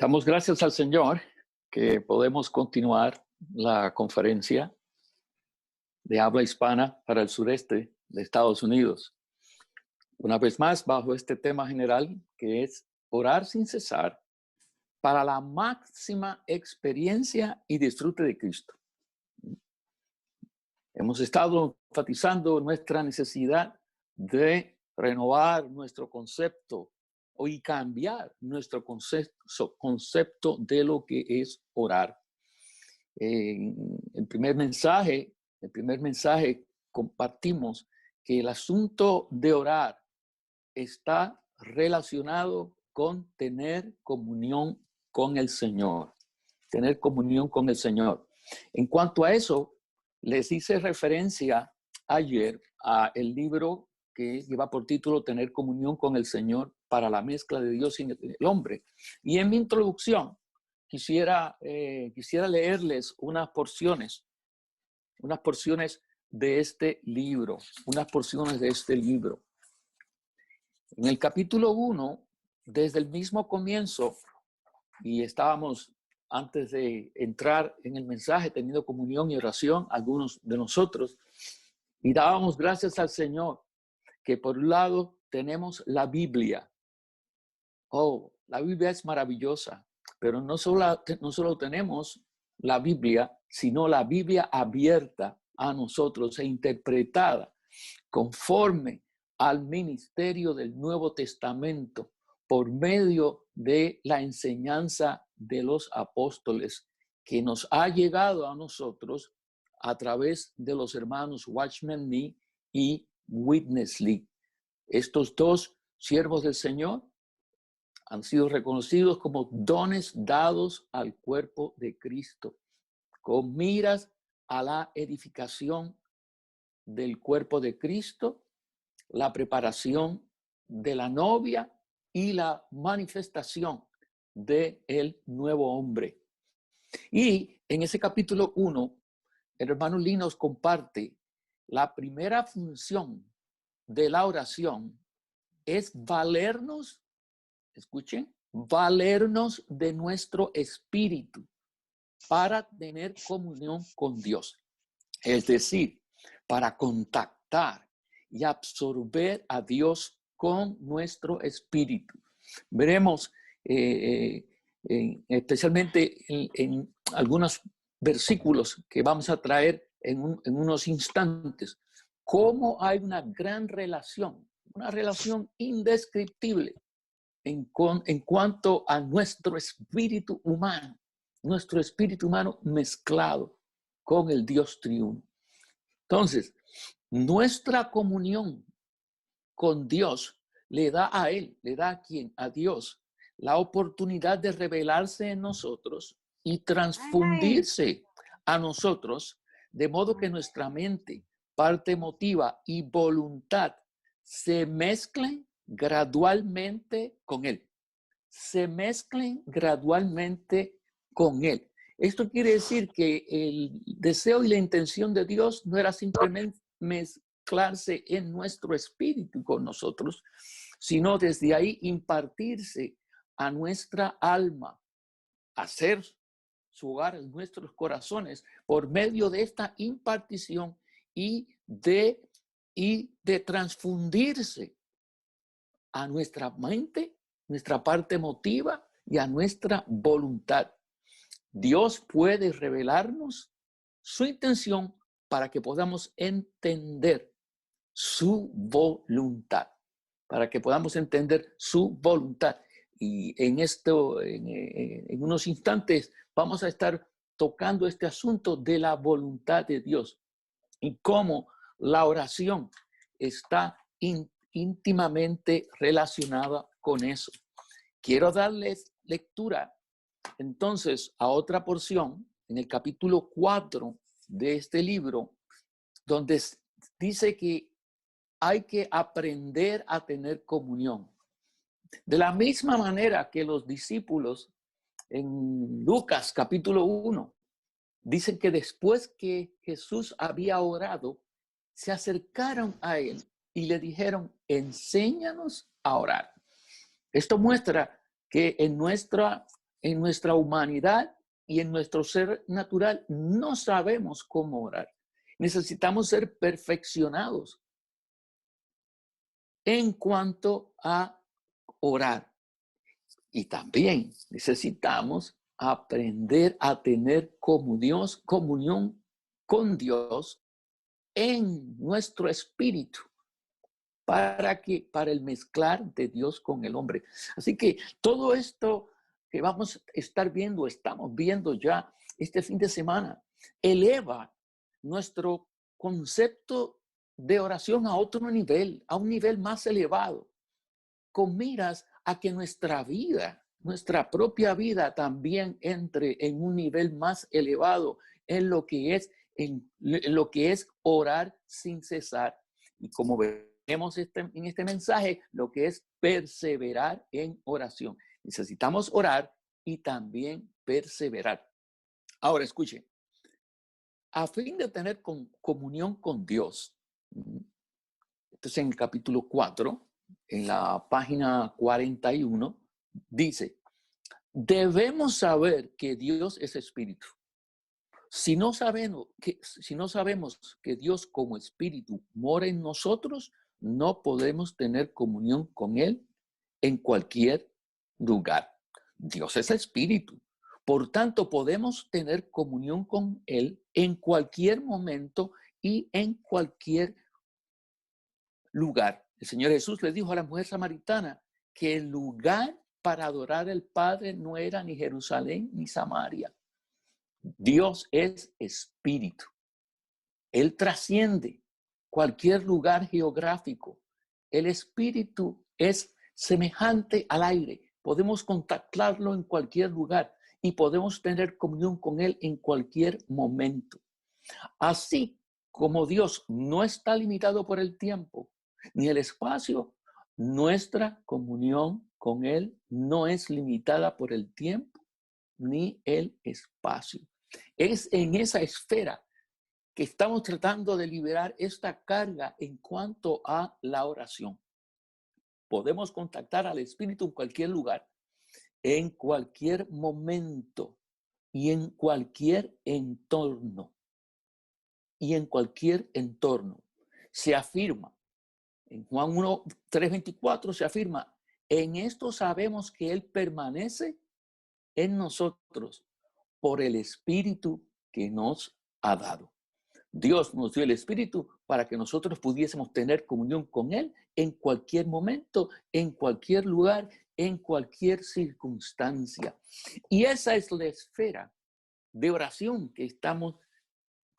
Damos gracias al Señor que podemos continuar la conferencia de habla hispana para el sureste de Estados Unidos. Una vez más, bajo este tema general que es orar sin cesar para la máxima experiencia y disfrute de Cristo. Hemos estado enfatizando nuestra necesidad de renovar nuestro concepto y cambiar nuestro concepto de lo que es orar. El primer mensaje compartimos que el asunto de orar está relacionado con tener comunión con el Señor. Tener comunión con el Señor. En cuanto a eso, les hice referencia ayer a el libro que lleva por título Tener comunión con el Señor para la mezcla de Dios y el hombre. Y en mi introducción quisiera leerles unas porciones de este libro, En el capítulo 1, desde el mismo comienzo, y estábamos antes de entrar en el mensaje, teniendo comunión y oración, algunos de nosotros, y dábamos gracias al Señor que por un lado tenemos la Biblia. Oh, la Biblia es maravillosa, pero no solo tenemos la Biblia, sino la Biblia abierta a nosotros e interpretada conforme al ministerio del Nuevo Testamento por medio de la enseñanza de los apóstoles que nos ha llegado a nosotros a través de los hermanos Watchman Nee y Witness Lee. Estos dos siervos del Señor han sido reconocidos como dones dados al cuerpo de Cristo, con miras a la edificación del cuerpo de Cristo, la preparación de la novia y la manifestación del nuevo hombre. Y en ese capítulo 1, el hermano Lee nos comparte la primera función de la oración es valernos, escuchen, valernos de nuestro espíritu para tener comunión con Dios. Es decir, para contactar y absorber a Dios con nuestro espíritu. Veremos especialmente en algunos versículos que vamos a traer en unos instantes, cómo hay una gran relación, una relación indescriptible en cuanto a nuestro espíritu humano mezclado con el Dios triuno. Entonces, nuestra comunión con Dios le da a Él, a Dios, la oportunidad de revelarse en nosotros y transfundirse a nosotros, de modo que nuestra mente, parte emotiva y voluntad se mezclen gradualmente con Él. Esto quiere decir que el deseo y la intención de Dios no era simplemente mezclarse en nuestro espíritu con nosotros, sino desde ahí impartirse a nuestra alma, hacer su hogar en nuestros corazones por medio de esta impartición y de transfundirse a nuestra mente, nuestra parte emotiva y a nuestra voluntad. Dios puede revelarnos su intención para que podamos entender su voluntad. Y en unos instantes vamos a estar tocando este asunto de la voluntad de Dios y cómo la oración está íntimamente relacionada con eso. Quiero darles lectura entonces a otra porción en el capítulo 4 de este libro, donde dice que hay que aprender a tener comunión. De la misma manera que los discípulos en Lucas capítulo 1 dicen que después que Jesús había orado, se acercaron a él y le dijeron, enséñanos a orar. Esto muestra que en nuestra en nuestra humanidad y en nuestro ser natural no sabemos cómo orar. Necesitamos ser perfeccionados en cuanto a orar. Y también necesitamos aprender a tener comunión con Dios en nuestro espíritu para el mezclar de Dios con el hombre. Así que todo esto que vamos a estar viendo, estamos viendo ya este fin de semana, eleva nuestro concepto de oración a otro nivel, a un nivel más elevado, con miras a que nuestra vida, nuestra propia vida también entre en un nivel más elevado en lo que es orar sin cesar. Y como vemos en este mensaje, lo que es perseverar en oración. Necesitamos orar y también perseverar. Ahora, escuchen, a fin de tener comunión con Dios, entonces en el capítulo 4, en la página 41, dice, debemos saber que Dios es espíritu. Si no sabemos que Dios como espíritu mora en nosotros, no podemos tener comunión con Él en cualquier lugar. Dios es espíritu. Por tanto, podemos tener comunión con Él en cualquier momento y en cualquier lugar. El Señor Jesús le dijo a la mujer samaritana que el lugar para adorar al Padre no era ni Jerusalén ni Samaria. Dios es espíritu. Él trasciende cualquier lugar geográfico. El espíritu es semejante al aire. Podemos contactarlo en cualquier lugar y podemos tener comunión con Él en cualquier momento. Así como Dios no está limitado por el tiempo ni el espacio, nuestra comunión con Él no es limitada por el tiempo ni el espacio. Es en esa esfera que estamos tratando de liberar esta carga en cuanto a la oración. Podemos contactar al Espíritu en cualquier lugar, en cualquier momento y en cualquier entorno. Y en cualquier entorno. Se afirma, en Juan 1, 3:24 se afirma, en esto sabemos que Él permanece en nosotros por el Espíritu que nos ha dado. Dios nos dio el Espíritu para que nosotros pudiésemos tener comunión con Él en cualquier momento, en cualquier lugar, en cualquier circunstancia. Y esa es la esfera de oración que estamos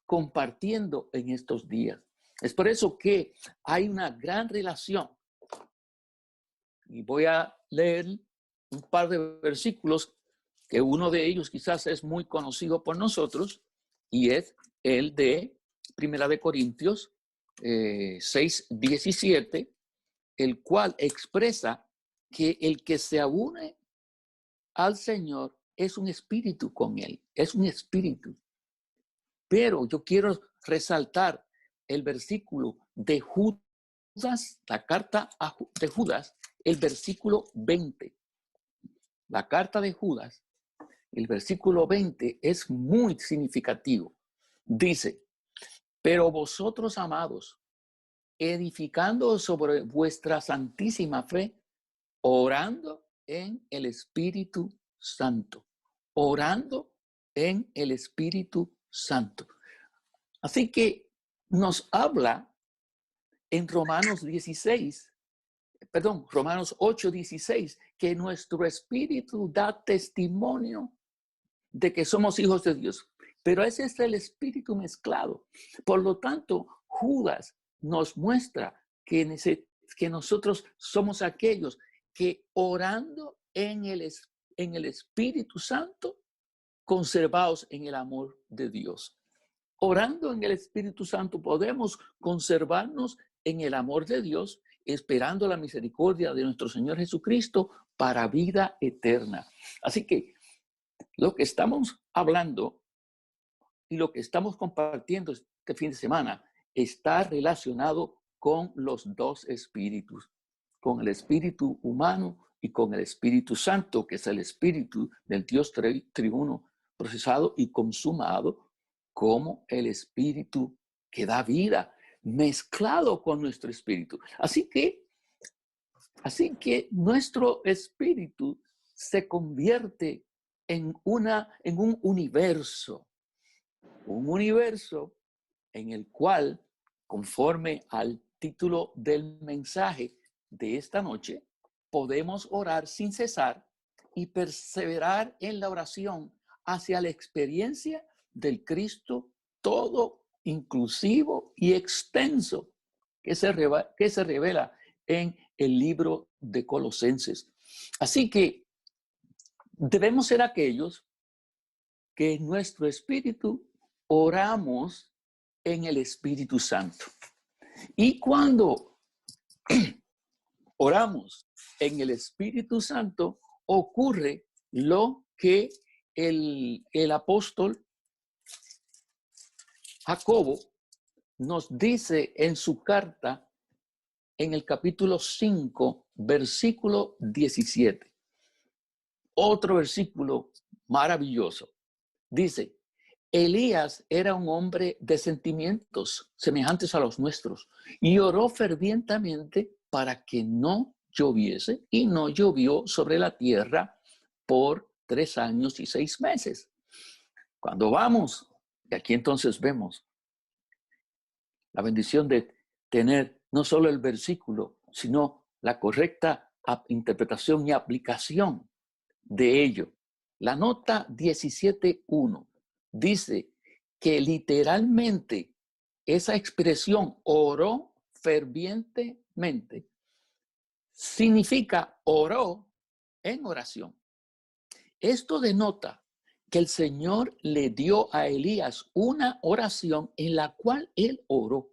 compartiendo en estos días. Es por eso que hay una gran relación. Y voy a leer un par de versículos que uno de ellos quizás es muy conocido por nosotros y es el de Primera de Corintios 6:17, el cual expresa que el que se une al Señor es un espíritu con Él, es un espíritu. Pero yo quiero resaltar el versículo de Judas, la carta de Judas, el versículo 20. La carta de Judas, el versículo 20 es muy significativo. Dice, pero vosotros, amados, edificando sobre vuestra santísima fe, orando en el Espíritu Santo. Orando en el Espíritu Santo. Así que nos habla en Romanos 8:16, que nuestro espíritu da testimonio de que somos hijos de Dios. Pero ese es el espíritu mezclado. Por lo tanto, Judas nos muestra que nosotros somos aquellos que orando en el Espíritu Santo, conservados en el amor de Dios. Orando en el Espíritu Santo podemos conservarnos en el amor de Dios, esperando la misericordia de nuestro Señor Jesucristo para vida eterna. Así que lo que estamos hablando y lo que estamos compartiendo este fin de semana está relacionado con los dos espíritus, con el espíritu humano y con el Espíritu Santo, que es el Espíritu del Dios triuno, procesado y consumado como el Espíritu que da vida, mezclado con nuestro espíritu. Así que nuestro espíritu se convierte en un universo en el cual, conforme al título del mensaje de esta noche, podemos orar sin cesar y perseverar en la oración hacia la experiencia del Cristo todo inclusivo y extenso que se revela en el libro de Colosenses. Así que debemos ser aquellos que en nuestro espíritu oramos en el Espíritu Santo. Y cuando oramos en el Espíritu Santo, ocurre lo que el apóstol Jacobo nos dice en su carta en el capítulo 5, versículo 17. Otro versículo maravilloso. Dice, Elías era un hombre de sentimientos semejantes a los nuestros y oró fervientemente para que no lloviese, y no llovió sobre la tierra por 3 años y 6 meses. Cuando vamos, y aquí entonces vemos la bendición de tener no solo el versículo, sino la correcta interpretación y aplicación de ello. La nota 17.1 dice que literalmente esa expresión oró fervientemente significa oró en oración. Esto denota que el Señor le dio a Elías una oración en la cual él oró.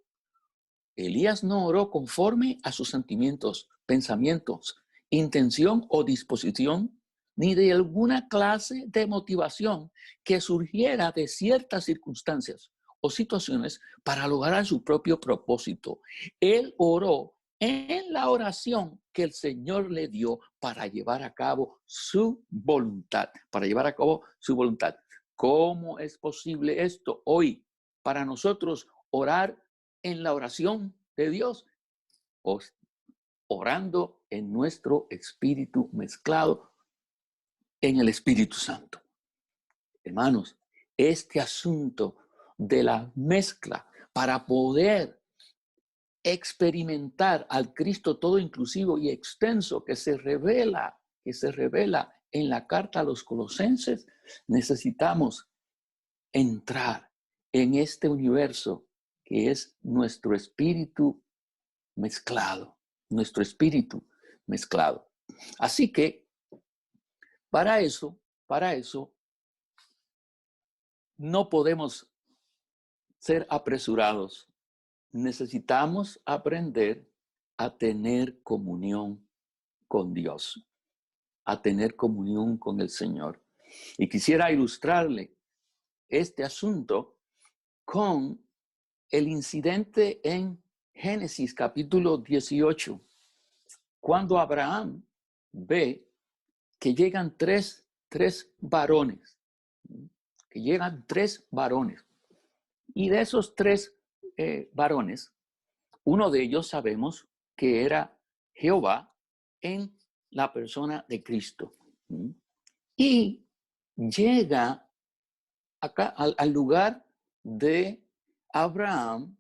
Elías no oró conforme a sus sentimientos, pensamientos, intención o disposición, ni de alguna clase de motivación que surgiera de ciertas circunstancias o situaciones para lograr su propio propósito. Él oró en la oración que el Señor le dio para llevar a cabo su voluntad, ¿Cómo es posible esto hoy para nosotros orar en la oración de Dios? Orando en nuestro espíritu mezclado en el Espíritu Santo. Hermanos, este asunto de la mezcla para poder experimentar al Cristo todo inclusivo y extenso que se revela en la carta a los Colosenses, necesitamos entrar en este universo que es nuestro espíritu mezclado, Así que para eso no podemos ser apresurados. Necesitamos aprender a tener comunión con Dios, a tener comunión con el Señor. Y quisiera ilustrarle este asunto con el incidente en Génesis capítulo 18, cuando Abraham ve que llegan tres varones, y de esos tres varones, uno de ellos sabemos que era Jehová en la persona de Cristo. Y llega acá al lugar de Abraham,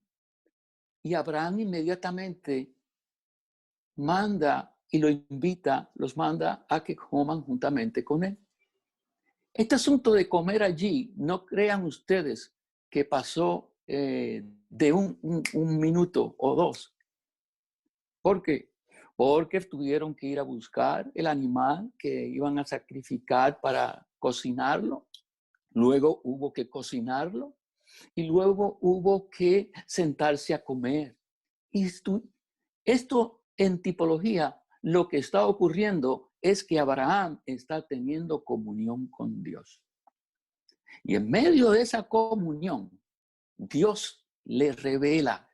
y Abraham inmediatamente los manda a que coman juntamente con él. Este asunto de comer allí, no crean ustedes que pasó de un minuto o dos. ¿Por qué? Porque tuvieron que ir a buscar el animal que iban a sacrificar para cocinarlo. Luego hubo que cocinarlo y luego hubo que sentarse a comer. Y esto en tipología, lo que está ocurriendo es que Abraham está teniendo comunión con Dios. Y en medio de esa comunión, Dios le revela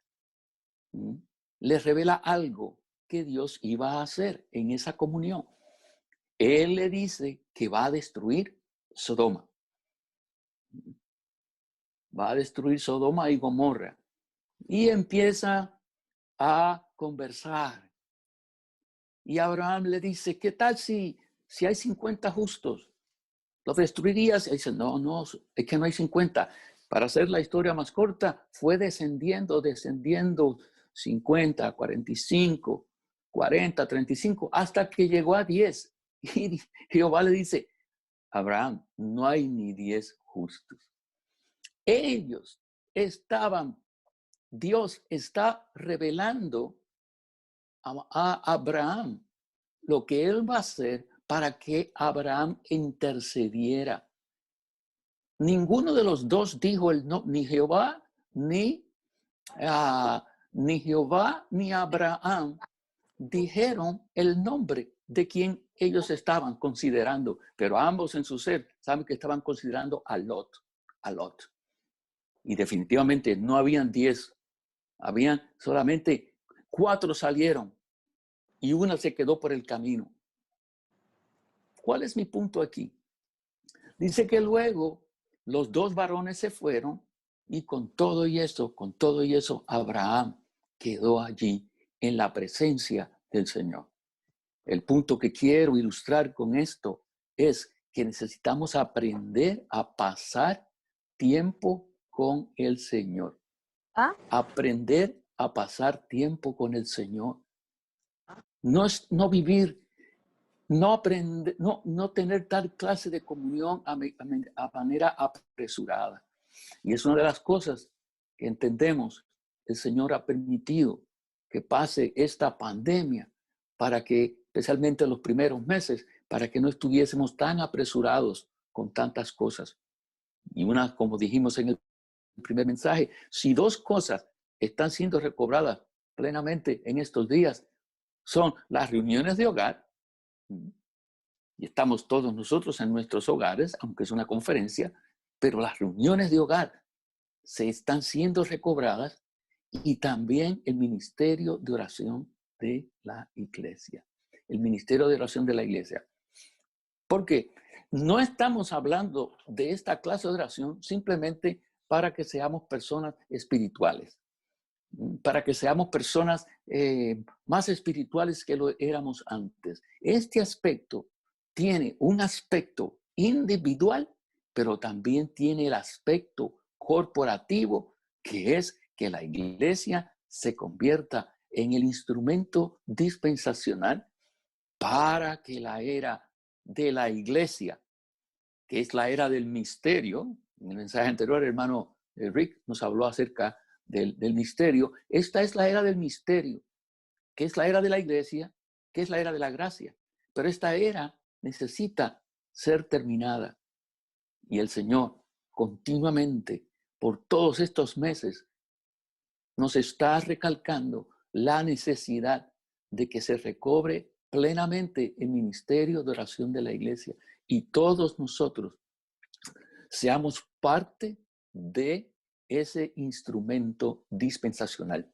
algo que Dios iba a hacer en esa comunión. Él le dice que va a destruir Sodoma. Va a destruir Sodoma y Gomorra. Y empieza a conversar. Y Abraham le dice, ¿qué tal si hay 50 justos? ¿Los destruirías? Y dice, no, es que no hay 50. Para hacer la historia más corta, fue descendiendo, 50, 45, 40, 35, hasta que llegó a 10. Y Jehová le dice, Abraham, no hay ni 10 justos. Ellos estaban, Dios está revelando a Abraham lo que él va a hacer para que Abraham intercediera. Ninguno de los dos dijo el no, ni Jehová, ni Jehová, ni Abraham dijeron el nombre de quien ellos estaban considerando, pero ambos en su ser saben que estaban considerando a Lot. Y definitivamente no habían 10, habían solamente 4 salieron y una se quedó por el camino. ¿Cuál es mi punto aquí? Dice que luego los 2 varones se fueron y con todo y eso, Abraham quedó allí en la presencia del Señor. El punto que quiero ilustrar con esto es que necesitamos aprender a pasar tiempo con el Señor. Aprender a pasar tiempo con el Señor. No vivir, no aprender, no tener tal clase de comunión a manera apresurada. Y es una de las cosas que entendemos. El Señor ha permitido que pase esta pandemia para que, especialmente en los primeros meses, para que no estuviésemos tan apresurados con tantas cosas. Y una, como dijimos en el primer mensaje, si 2 cosas están siendo recobradas plenamente en estos días, son las reuniones de hogar, y estamos todos nosotros en nuestros hogares, aunque es una conferencia, pero las reuniones de hogar se están siendo recobradas, y también el ministerio de oración de la iglesia. El ministerio de oración de la iglesia. Porque no estamos hablando de esta clase de oración simplemente para que seamos personas espirituales, para que seamos personas más espirituales que lo éramos antes. Este aspecto tiene un aspecto individual, pero también tiene el aspecto corporativo, que es que la iglesia se convierta en el instrumento dispensacional para que la era de la iglesia, que es la era del misterio. En el mensaje anterior, el hermano Rick nos habló acerca del misterio. Esta es la era del misterio, que es la era de la iglesia, que es la era de la gracia. Pero esta era necesita ser terminada. Y el Señor continuamente, por todos estos meses, nos está recalcando la necesidad de que se recobre plenamente el ministerio de oración de la iglesia y todos nosotros seamos parte de ese instrumento dispensacional.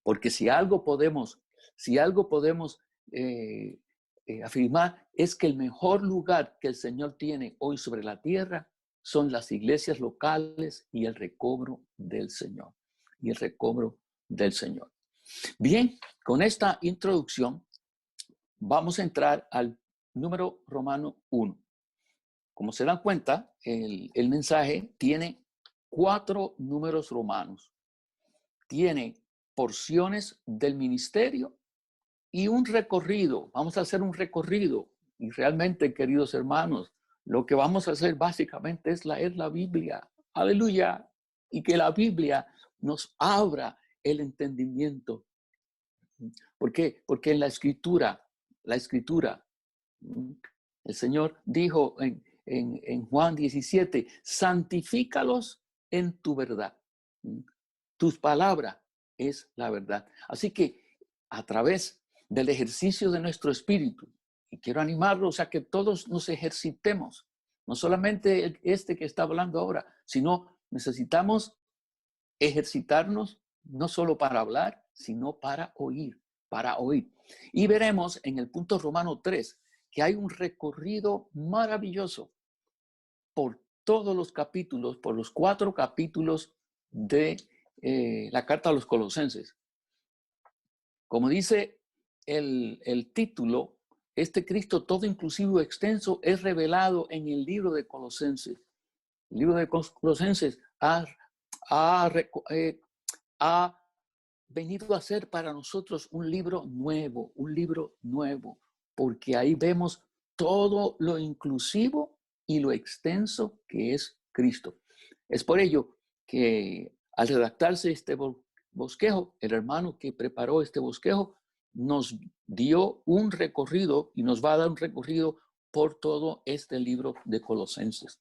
Porque si algo podemos afirmar es que el mejor lugar que el Señor tiene hoy sobre la tierra son las iglesias locales y el recobro del Señor. Bien, con esta introducción vamos a entrar al número romano 1. Como se dan cuenta, el mensaje tiene 4 números romanos. Tiene porciones del ministerio y un recorrido. Vamos a hacer un recorrido. Y realmente, queridos hermanos, lo que vamos a hacer básicamente es leer la Biblia. Aleluya. Y que la Biblia nos abra el entendimiento. ¿Por qué? Porque en la escritura, el Señor dijo en Juan 17, santifícalos en tu verdad. Tus palabras es la verdad. Así que a través del ejercicio de nuestro espíritu, y quiero animarlos a que todos nos ejercitemos, no solamente este que está hablando ahora, sino necesitamos ejercitarnos no solo para hablar, sino para oír. Y veremos en el punto Romano 3 que hay un recorrido maravilloso por todos los capítulos, por los 4 capítulos de la carta a los Colosenses. Como dice el título, este Cristo todo inclusivo extenso es revelado en el libro de Colosenses. El libro de Colosenses ha venido a ser para nosotros un libro nuevo, porque ahí vemos todo lo inclusivo y lo extenso que es Cristo. Es por ello que al redactarse este bosquejo, el hermano que preparó este bosquejo nos dio un recorrido y nos va a dar un recorrido por todo este libro de Colosenses.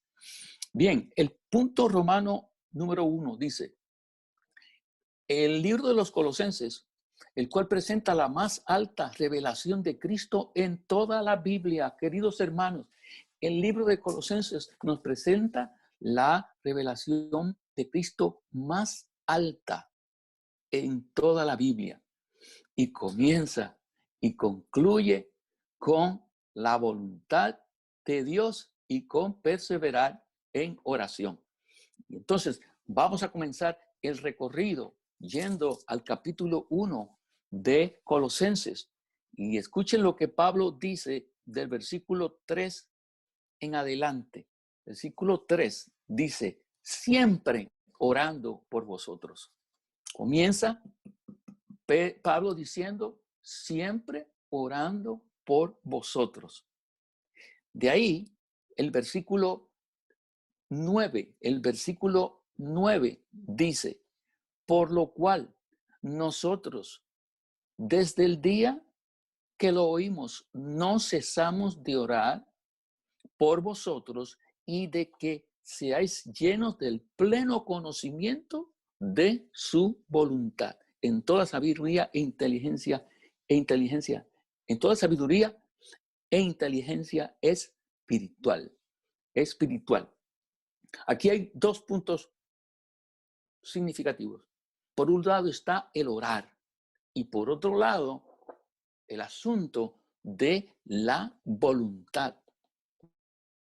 Bien, el punto romano número 1 dice: el libro de los Colosenses, el cual presenta la más alta revelación de Cristo en toda la Biblia. Queridos hermanos, el libro de Colosenses nos presenta la revelación de Cristo más alta en toda la Biblia. Y comienza y concluye con la voluntad de Dios y con perseverar en oración. Entonces, vamos a comenzar el recorrido yendo al capítulo 1 de Colosenses. Y escuchen lo que Pablo dice del versículo 3 en adelante. Versículo 3 dice: siempre orando por vosotros. Comienza Pablo diciendo: siempre orando por vosotros. De ahí el versículo 9 dice: por lo cual nosotros, desde el día que lo oímos, no cesamos de orar por vosotros y de que seáis llenos del pleno conocimiento de su voluntad, en toda sabiduría e inteligencia, en toda sabiduría e inteligencia espiritual. Aquí hay 2 puntos significativos. Por un lado está el orar y por otro lado el asunto de la voluntad,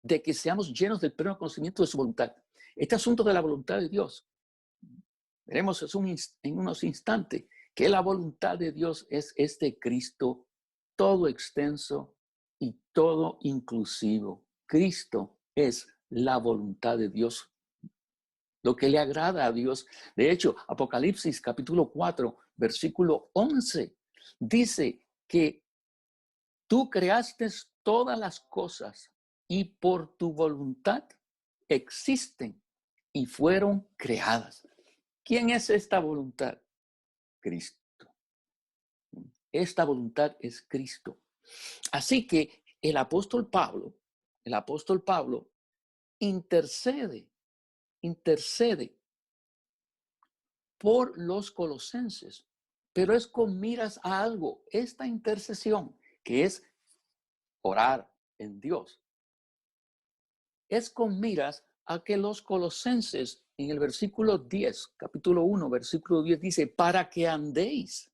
de que seamos llenos del pleno conocimiento de su voluntad. Este asunto de la voluntad de Dios, veremos en unos instantes que la voluntad de Dios es este Cristo todo extenso y todo inclusivo. Cristo es la voluntad de Dios, lo que le agrada a Dios. De hecho, Apocalipsis capítulo 4, versículo 11, dice que tú creaste todas las cosas y por tu voluntad existen y fueron creadas. ¿Quién es esta voluntad? Cristo. Esta voluntad es Cristo. Así que el apóstol Pablo intercede por los colosenses, pero es con miras a algo. Esta intercesión, que es orar en Dios, es con miras a que los colosenses, en el versículo 10, capítulo 1, versículo 10, dice: para que andéis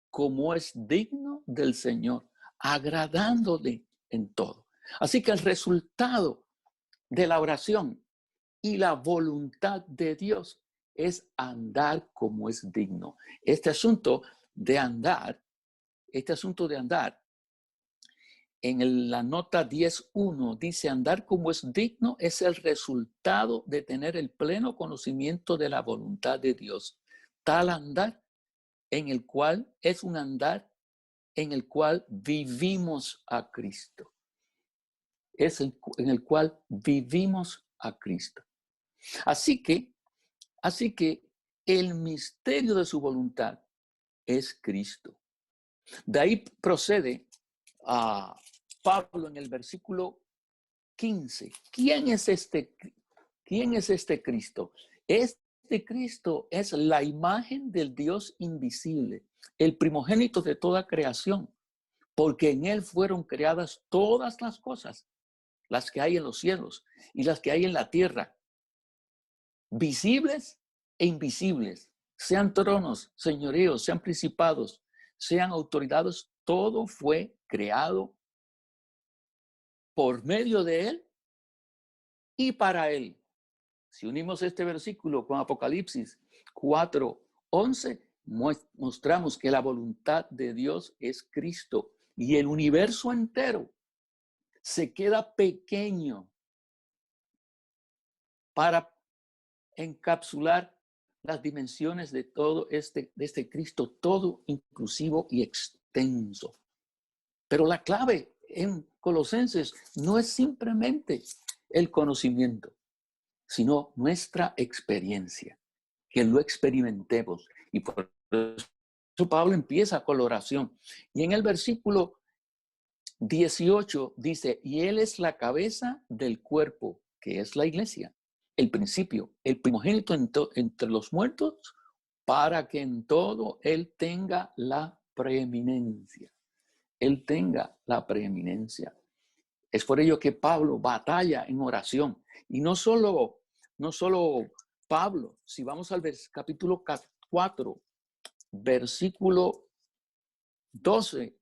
como es digno del Señor, agradándole en todo. Así que el resultado de la oración y la voluntad de Dios es andar como es digno. Este asunto de andar, en la nota 10.1 dice: andar como es digno es el resultado de tener el pleno conocimiento de la voluntad de Dios. Tal andar en el cual es un andar en el cual vivimos a Cristo. Es en el cual vivimos a Cristo. Así que el misterio de su voluntad es Cristo. De ahí procede a Pablo en el versículo 15. ¿Quién es este Cristo? Este Cristo es la imagen del Dios invisible, el primogénito de toda creación, porque en él fueron creadas todas las cosas, las que hay en los cielos y las que hay en la tierra, visibles e invisibles, sean tronos, señoríos, sean principados, sean autoridades, todo fue creado por medio de Él y para Él. Si unimos este versículo con Apocalipsis 4:11, mostramos que la voluntad de Dios es Cristo y el universo entero se queda pequeño para encapsular las dimensiones de todo de este Cristo, todo inclusivo y extenso. Pero la clave en Colosenses no es simplemente el conocimiento, sino nuestra experiencia, que lo experimentemos. Y por eso Pablo empieza con la oración. Y en el versículo 18 dice, y Él es la cabeza del cuerpo, que es la iglesia, el principio, el primogénito entre los muertos, para que en todo Él tenga la preeminencia. Él tenga la preeminencia. Es por ello que Pablo batalla en oración. Y no solo Pablo, si vamos al capítulo 4, versículo 12,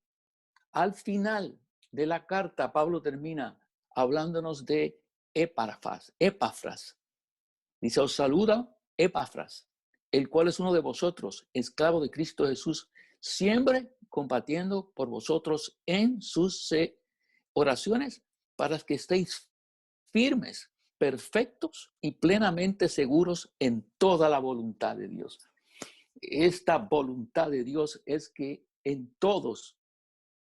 al final de la carta, Pablo termina hablándonos de Epafras. Dice, os saluda Epafras, el cual es uno de vosotros, esclavo de Cristo Jesús, siempre combatiendo por vosotros en sus oraciones para que estéis firmes, perfectos y plenamente seguros en toda la voluntad de Dios. Esta voluntad de Dios es que en todos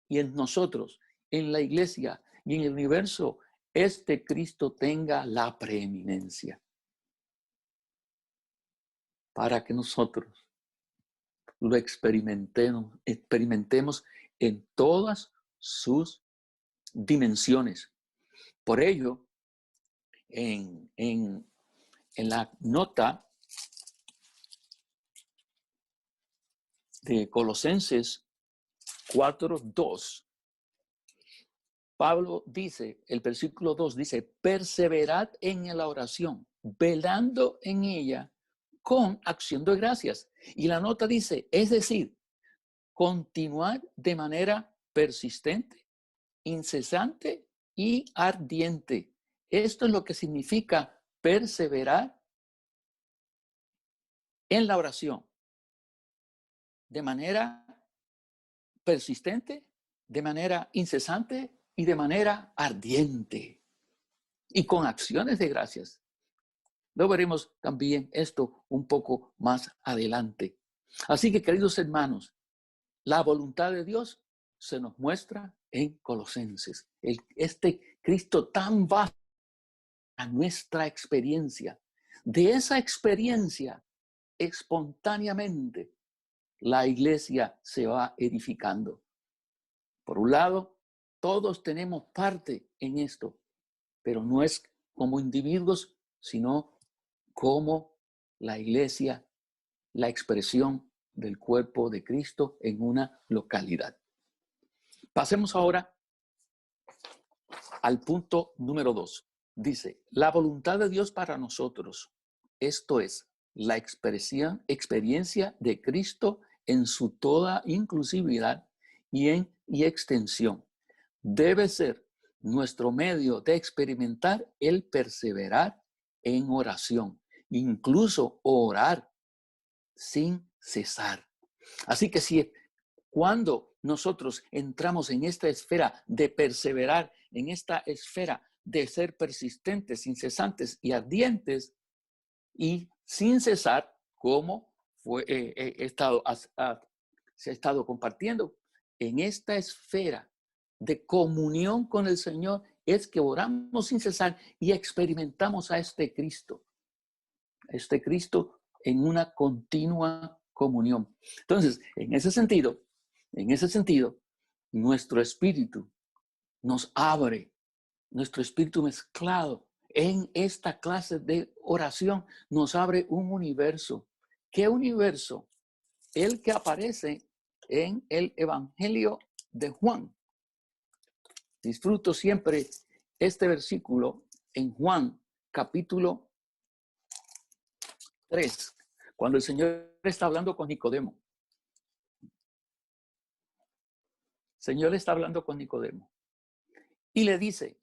y en nosotros, en la iglesia y en el universo, este Cristo tenga la preeminencia para que nosotros lo experimentemos en todas sus dimensiones. Por ello, en la nota de Colosenses 4:2, Pablo dice, el versículo 2 dice, perseverad en la oración, velando en ella con acción de gracias. Y la nota dice, es decir, continuar de manera persistente, incesante y ardiente. Esto es lo que significa perseverar en la oración, de manera persistente, de manera incesante y de manera ardiente y con acciones de gracias. Lo veremos también esto un poco más adelante. Así que, queridos hermanos, la voluntad de Dios se nos muestra en Colosenses. Este Cristo tan vasto a nuestra experiencia. De esa experiencia, espontáneamente, la iglesia se va edificando. Por un lado, todos tenemos parte en esto, pero no es como individuos, sino como la iglesia, la expresión del cuerpo de Cristo en una localidad. Pasemos ahora al punto número 2. Dice, la voluntad de Dios para nosotros, esto es, la experiencia de Cristo en su toda inclusividad y extensión, debe ser nuestro medio de experimentar el perseverar en oración, incluso orar sin cesar. Así que si cuando nosotros entramos en esta esfera de perseverar, en esta esfera de ser persistentes, incesantes y ardientes, y sin cesar, como se ha estado compartiendo, en esta esfera de comunión con el Señor, es que oramos sin cesar y experimentamos a este Cristo en una continua comunión. Entonces, en ese sentido, nuestro espíritu nos abre, nuestro espíritu mezclado en esta clase de oración nos abre un universo. ¿Qué universo? El que aparece en el Evangelio de Juan. Disfruto siempre este versículo en Juan, capítulo 3, cuando el Señor está hablando con Nicodemo. El Señor está hablando con Nicodemo y le dice,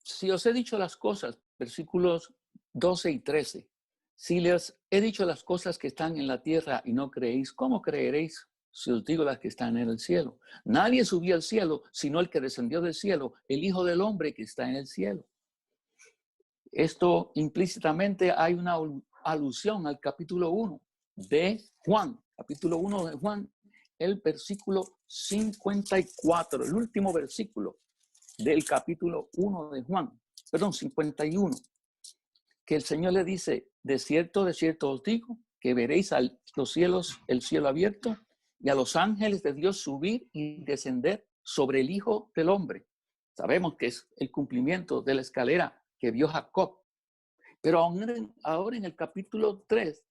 si os he dicho las cosas, versículos 12 y 13, si les he dicho las cosas que están en la tierra y no creéis, ¿cómo creeréis si os digo las que están en el cielo? Nadie subió al cielo, sino el que descendió del cielo, el Hijo del Hombre que está en el cielo. Esto implícitamente hay una alusión al capítulo 1 de Juan, capítulo 1 de Juan, el versículo 54, el último versículo del capítulo 1 de Juan, perdón, 51, que el Señor le dice, de cierto os digo, que veréis a los cielos, el cielo abierto, y a los ángeles de Dios subir y descender sobre el Hijo del Hombre. Sabemos que es el cumplimiento de la escalera que vio Jacob. Pero ahora en el capítulo 3,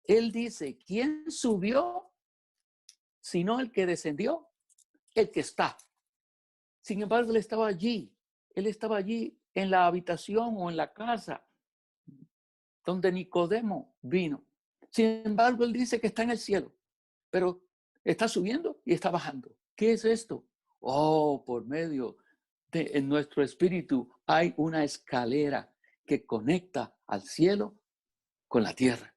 él dice, ¿quién subió sino el que descendió? El que está. Sin embargo, él estaba allí en la habitación o en la casa donde Nicodemo vino. Sin embargo, él dice que está en el cielo, pero está subiendo y está bajando. ¿Qué es esto? Oh, por medio de en nuestro espíritu hay una escalera que conecta al cielo con la tierra.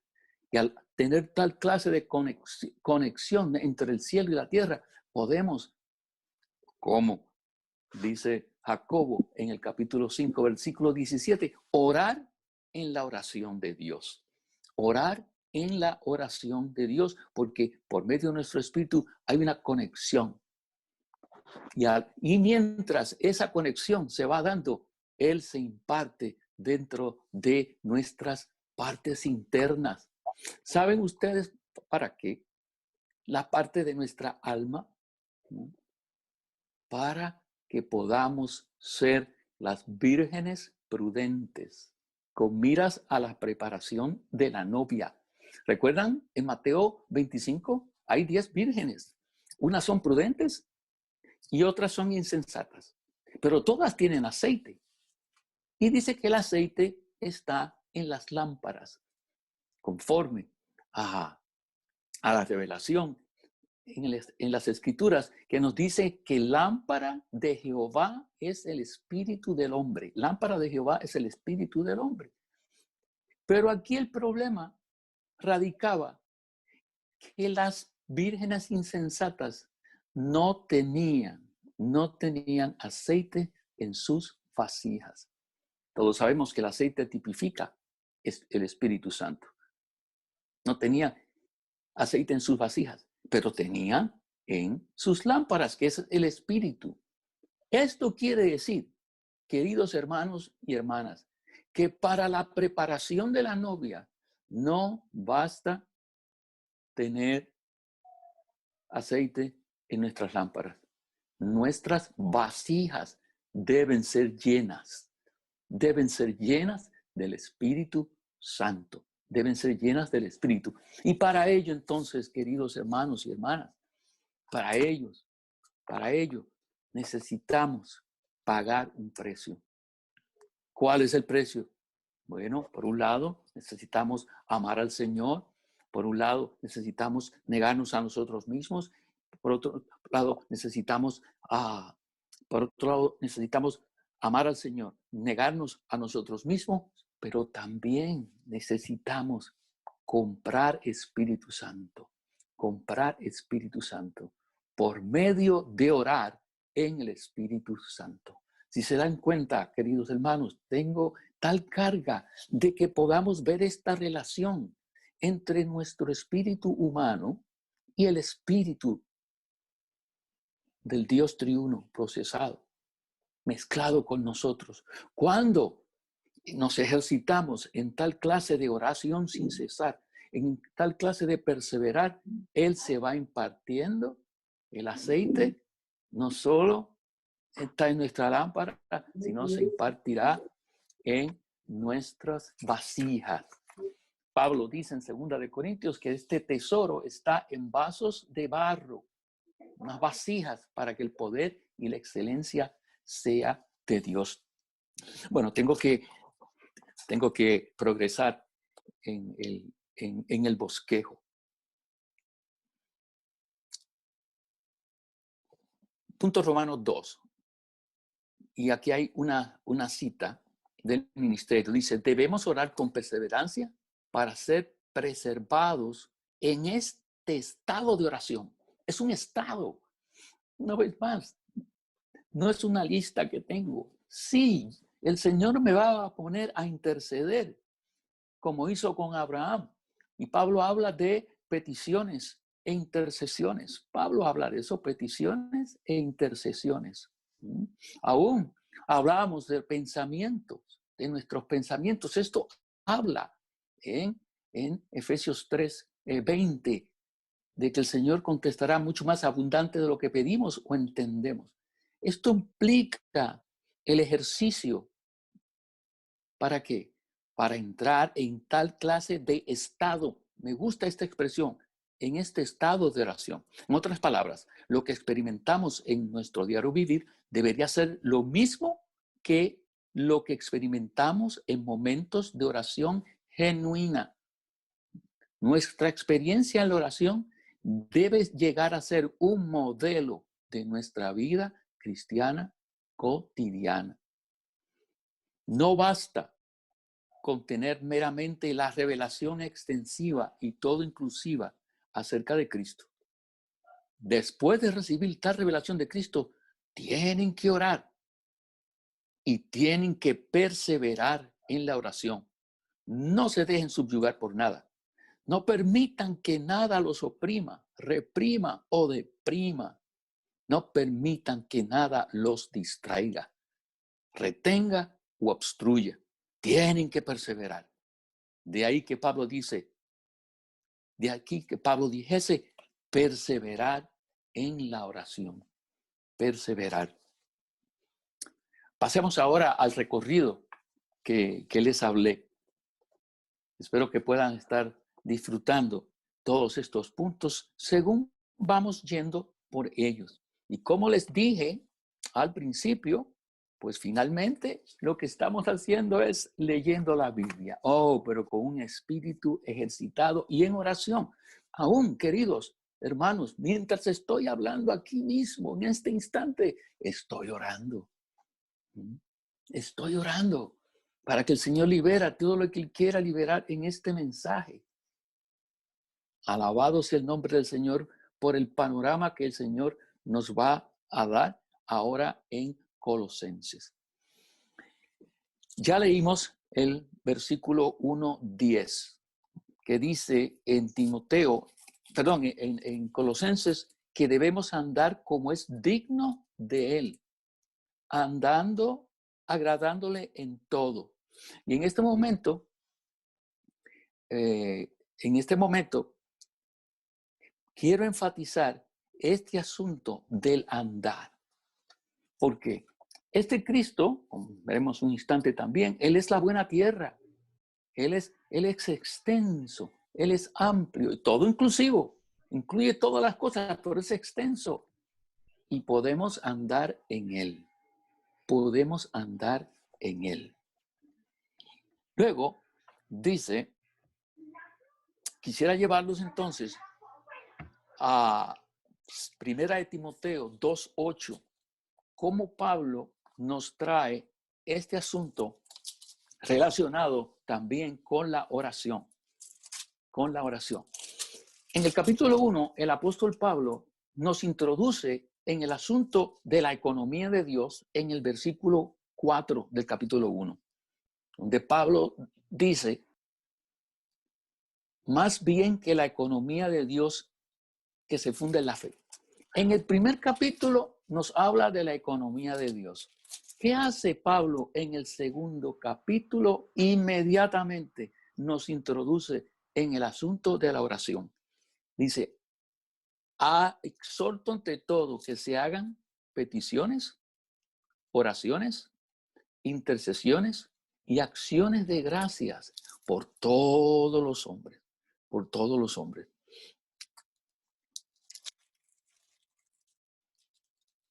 Y al tener tal clase de conexión entre el cielo y la tierra, podemos, como dice Jacobo en el capítulo 5, versículo 17, orar en la oración de Dios. Orar en la oración de Dios, porque por medio de nuestro espíritu hay una conexión. Y mientras esa conexión se va dando, Él se imparte dentro de nuestras partes internas. ¿Saben ustedes para qué? La parte de nuestra alma, ¿no? Para que podamos ser las vírgenes prudentes, con miras a la preparación de la novia. ¿Recuerdan? En Mateo 25 hay 10 vírgenes. Unas son prudentes y otras son insensatas, pero todas tienen aceite. Y dice que el aceite está en las lámparas, conforme a la revelación en las escrituras, que nos dice que lámpara de Jehová es el espíritu del hombre. Lámpara de Jehová es el espíritu del hombre. Pero aquí el problema radicaba que las vírgenes insensatas no tenían aceite en sus vasijas. Todos sabemos que el aceite tipifica el Espíritu Santo. No tenía aceite en sus vasijas, pero tenían en sus lámparas, que es el Espíritu. Esto quiere decir, queridos hermanos y hermanas, que para la preparación de la novia no basta tener aceite en nuestras lámparas. Nuestras vasijas deben ser llenas del Espíritu Santo, deben ser llenas del Espíritu. Y para ello entonces, queridos hermanos y hermanas, para ello necesitamos pagar un precio. ¿Cuál es el precio? Bueno, por un lado necesitamos amar al Señor, por un lado necesitamos negarnos a nosotros mismos, por otro lado necesitamos amar al Señor, negarnos a nosotros mismos, pero también necesitamos comprar Espíritu Santo por medio de orar en el Espíritu Santo. Si se dan cuenta, queridos hermanos, tengo tal carga de que podamos ver esta relación entre nuestro espíritu humano y el espíritu del Dios triuno procesado, mezclado con nosotros. Cuando nos ejercitamos en tal clase de oración sin cesar, en tal clase de perseverar, Él se va impartiendo el aceite, no solo está en nuestra lámpara, sino se impartirá en nuestras vasijas. Pablo dice en 2 Corintios que este tesoro está en vasos de barro, unas vasijas para que el poder y la excelencia sea de Dios. Bueno, tengo que progresar en el bosquejo. Punto Romanos 2. y aquí hay una cita del ministerio. Dice, debemos orar con perseverancia para ser preservados en este estado de oración. Es un estado. Una vez más, no es una lista que tengo. Sí, el Señor me va a poner a interceder, como hizo con Abraham. Y Pablo habla de peticiones e intercesiones. Pablo habla de eso, peticiones e intercesiones. Aún hablábamos de pensamientos, de nuestros pensamientos. Esto habla en Efesios 3, 20, de que el Señor contestará mucho más abundante de lo que pedimos o entendemos. Esto implica el ejercicio. ¿Para qué? Para entrar en tal clase de estado. Me gusta esta expresión, en este estado de oración. En otras palabras, lo que experimentamos en nuestro diario vivir debería ser lo mismo que lo que experimentamos en momentos de oración genuina. Nuestra experiencia en la oración debe llegar a ser un modelo de nuestra vida cristiana cotidiana. No basta con tener meramente la revelación extensiva y todo inclusiva acerca de Cristo. Después de recibir tal revelación de Cristo, tienen que orar y tienen que perseverar en la oración. No se dejen subyugar por nada. No permitan que nada los oprima, reprima o deprima. No permitan que nada los distraiga, retenga o obstruya. Tienen que perseverar. De ahí que Pablo dice, de aquí que Pablo dijese, perseverar en la oración. Perseverar. Pasemos ahora al recorrido que les hablé. Espero que puedan estar disfrutando todos estos puntos según vamos yendo por ellos. Y como les dije al principio, pues finalmente lo que estamos haciendo es leyendo la Biblia. Oh, pero con un espíritu ejercitado y en oración. Aún, queridos hermanos, mientras estoy hablando aquí mismo, en este instante, estoy orando. Estoy orando para que el Señor libera todo lo que Él quiera liberar en este mensaje. Alabado sea el nombre del Señor por el panorama que el Señor nos va a dar ahora en Colosenses. Ya leímos el versículo 1:10, que dice en Colosenses, que debemos andar como es digno de Él, andando, agradándole en todo. Y en este momento, quiero enfatizar este asunto del andar. Porque este Cristo, como veremos un instante también, Él es la buena tierra. Él es extenso, Él es amplio y todo inclusivo. Incluye todas las cosas, pero es extenso. Y podemos andar en Él. Podemos andar en Él. Luego, dice, quisiera llevarlos entonces a 1 de Timoteo 2:8, cómo Pablo nos trae este asunto relacionado también con la oración. Con la oración. En el capítulo 1, el apóstol Pablo nos introduce en el asunto de la economía de Dios en el versículo 4 del capítulo 1, donde Pablo dice, más bien que la economía de Dios que se funda en la fe. En el primer capítulo nos habla de la economía de Dios. ¿Qué hace Pablo en el segundo capítulo? Inmediatamente nos introduce en el asunto de la oración. Dice, exhorto ante todo que se hagan peticiones, oraciones, intercesiones y acciones de gracias por todos los hombres, por todos los hombres.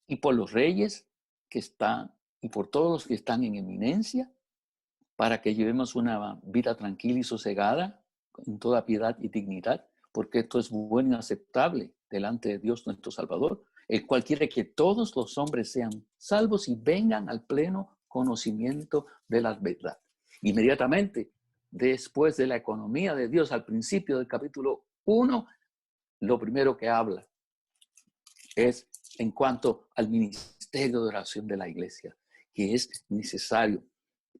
Y por los reyes que están, y por todos los que están en eminencia, para que llevemos una vida tranquila y sosegada, en toda piedad y dignidad, porque esto es bueno y aceptable delante de Dios nuestro Salvador, el cual quiere que todos los hombres sean salvos y vengan al pleno conocimiento de la verdad. Inmediatamente, después de la economía de Dios, al principio del capítulo 1, lo primero que habla es en cuanto al ministerio de oración de la iglesia, que es necesario.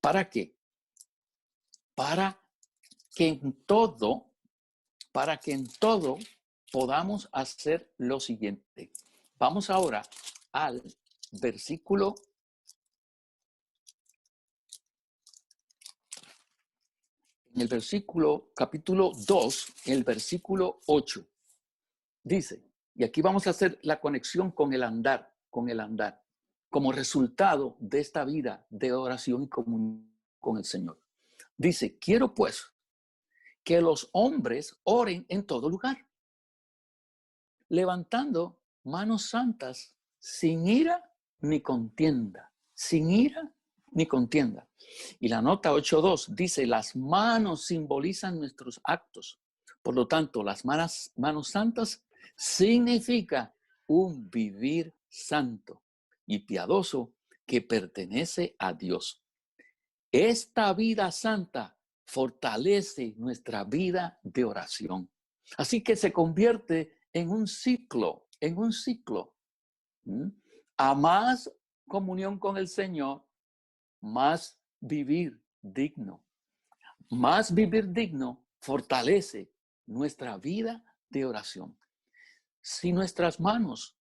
¿Para qué? Para que en todo podamos hacer lo siguiente. Vamos ahora al versículo capítulo 2, el versículo 8. Dice, y aquí vamos a hacer la conexión con el andar, como resultado de esta vida de oración y comunión con el Señor. Dice, quiero pues que los hombres oren en todo lugar, levantando manos santas sin ira ni contienda, sin ira ni contienda. Y la nota 8.2 dice, las manos simbolizan nuestros actos. Por lo tanto, las manos santas significa un vivir santo y piadoso que pertenece a Dios. Esta vida santa fortalece nuestra vida de oración. Así que se convierte en un ciclo. A más comunión con el Señor, más vivir digno. Más vivir digno fortalece nuestra vida de oración. Si nuestras manos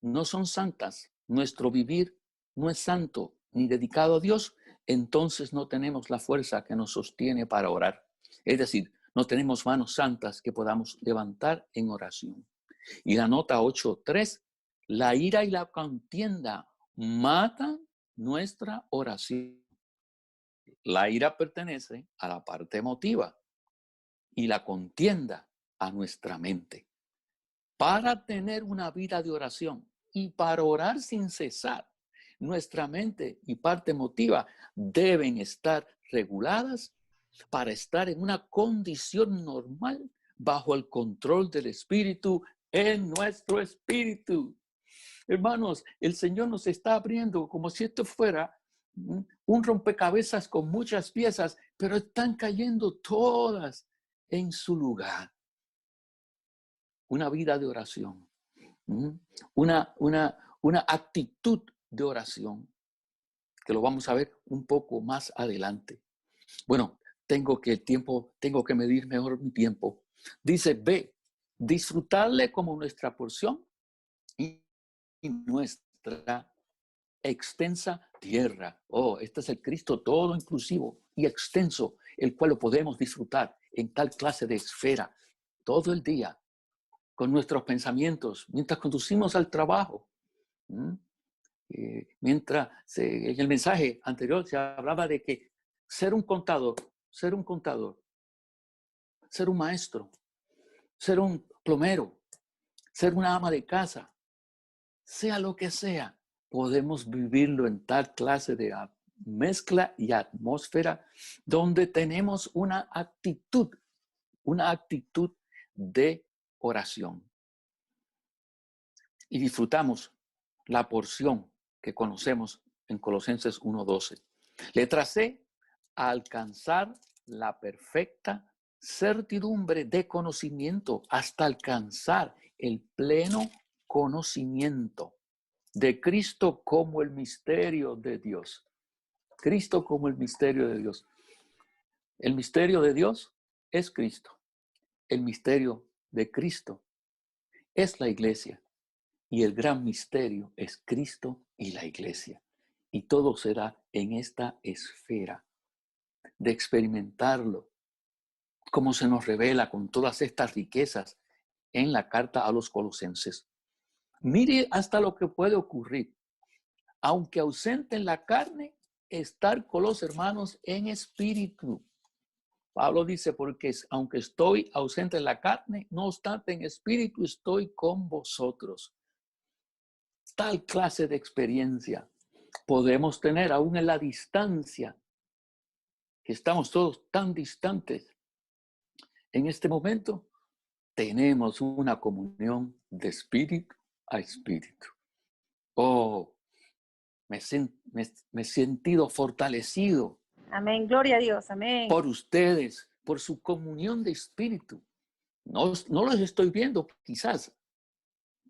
no son santas, nuestro vivir no es santo ni dedicado a Dios, entonces no tenemos la fuerza que nos sostiene para orar. Es decir, no tenemos manos santas que podamos levantar en oración. Y la nota 8.3, la ira y la contienda matan nuestra oración. La ira pertenece a la parte emotiva y la contienda a nuestra mente. Para tener una vida de oración y para orar sin cesar, nuestra mente y parte emotiva deben estar reguladas para estar en una condición normal bajo el control del Espíritu en nuestro espíritu. Hermanos, el Señor nos está abriendo como si esto fuera un rompecabezas con muchas piezas, pero están cayendo todas en su lugar. Una vida de oración, una actitud de oración, que lo vamos a ver un poco más adelante. Bueno, tengo que medir mejor mi tiempo. Dice, ve, disfrutarle como nuestra porción y nuestra extensa tierra. Oh, este es el Cristo todo inclusivo y extenso, el cual lo podemos disfrutar en tal clase de esfera todo el día, con nuestros pensamientos, mientras conducimos al trabajo. Mientras en el mensaje anterior se hablaba de que ser un contador, ser un maestro, ser un plomero, ser una ama de casa, sea lo que sea, podemos vivirlo en tal clase de mezcla y atmósfera donde tenemos una actitud de oración. Y disfrutamos la porción que conocemos en Colosenses 1:12. Letra C, alcanzar la perfecta certidumbre de conocimiento hasta alcanzar el pleno conocimiento de Cristo como el misterio de Dios. Cristo como el misterio de Dios. El misterio de Dios es Cristo. El misterio de Cristo es la iglesia. Y el gran misterio es Cristo y la iglesia. Y todo será en esta esfera de experimentarlo, como se nos revela con todas estas riquezas en la carta a los Colosenses. Mire hasta lo que puede ocurrir. Aunque ausente en la carne, estar con los hermanos en espíritu. Pablo dice, porque aunque estoy ausente en la carne, no obstante en espíritu estoy con vosotros. Tal clase de experiencia podemos tener aún en la distancia, que estamos todos tan distantes. En este momento tenemos una comunión de espíritu a espíritu. Oh, me he sentido fortalecido Amén. Gloria a Dios. Amén. por ustedes, por su comunión de espíritu. No los estoy viendo quizás,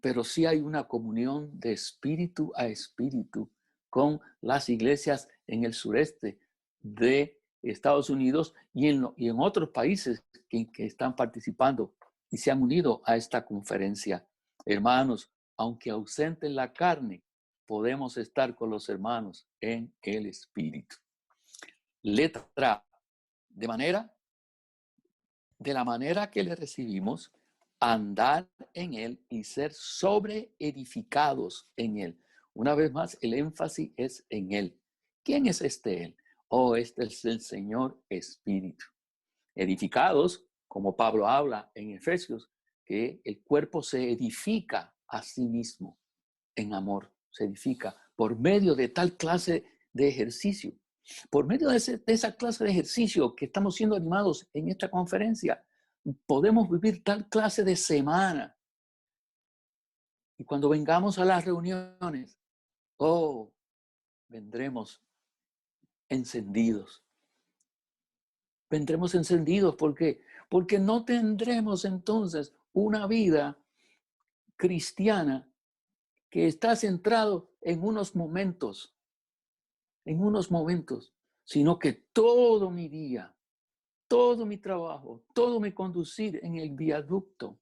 pero sí hay una comunión de espíritu a espíritu con las iglesias en el sureste de Estados Unidos y en otros países que están participando y se han unido a esta conferencia. Hermanos, aunque ausente en la carne, podemos estar con los hermanos en el espíritu. Letra, de la manera que le recibimos, andar en él y ser sobreedificados en él. Una vez más, el énfasis es en él. ¿Quién es este él? Oh, este es el Señor Espíritu. Edificados, como Pablo habla en Efesios, que el cuerpo se edifica a sí mismo en amor, se edifica por medio de tal clase de ejercicio. Por medio de esa clase de ejercicio que estamos siendo animados en esta conferencia, podemos vivir tal clase de semana. Y cuando vengamos a las reuniones, oh, vendremos encendidos. Vendremos encendidos porque no tendremos entonces una vida cristiana que está centrado en unos momentos, sino que todo mi día, todo mi trabajo, todo mi conducir en el viaducto,